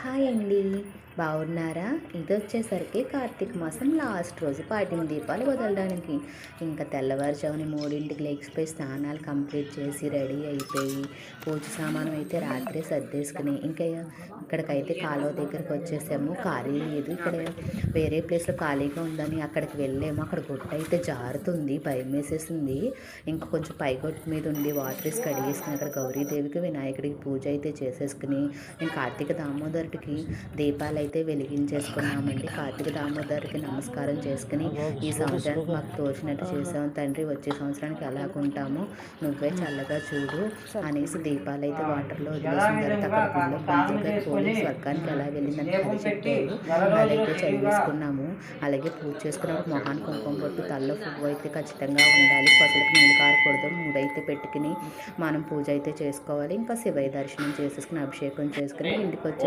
Hi అండి. బాగున్నారా? ఇదొచ్చేసరికి కార్తీక మాసం లాస్ట్ రోజు పాటిన దీపాలు వదలడానికి. ఇంకా తెల్లవారుజామున 3కి లేచిపోయి స్నానాలు కంప్లీట్ చేసి రెడీ అయిపోయి, పూజ సామాను అయితే రాత్రే సర్దేసుకుని, ఇంకా ఇక్కడికైతే కాలువ దగ్గరికి వచ్చేసాము. ఖాళీ లేదు. ఇక్కడ వేరే ప్లేస్‌లో ఖాళీగా ఉందని అక్కడికి వెళ్ళాము. అక్కడ గుట్టయితే జారుతుంది. భయమేసేసింది. ఇంకా కొంచెం పైగొట్టు మీద ఉండి వాటర్ ఏసి కడిగేసుకుని అక్కడ గౌరీదేవికి, వినాయకుడికి పూజ అయితే చేసేసుకుని, నేను కార్తీక దామోదరుడికి దీపాలైతే వెలిగించేసుకున్నామండి. కార్తీక దామోదరుడికి నమస్కారం చేసుకుని, ఈ సంవత్సరానికి మాకు తోచినట్టు చేసాం తండ్రి, వచ్చే సంవత్సరానికి ఎలాగుంటామో నువ్వే చల్లగా చూడు అనేసి దీపాలైతే వాటర్‌లో వదిలేసిన తర్వాత అక్కడ గుళ్ళో పంతులు గారు పోయి స్వర్గానికి ఎలా వెళ్ళిందని కథ చెప్పారు. అదైతే చదివేసుకున్నాము. అలాగే పూజ చేసుకున్నప్పుడు మొహానికి కుంకుమ బొట్టు, తలలో పువ్వు అయితే ఖచ్చితంగా ఉండాలి. కొసలకి నీళ్ళు కారకూడదు. మూడైతే పెట్టుకుని మనం పూజ అయితే చేసుకోవాలి. ఇంకా శివయ్య దర్శనం చేసేసుకుని అభిషేకం చేసుకుని ఇంటికి వచ్చి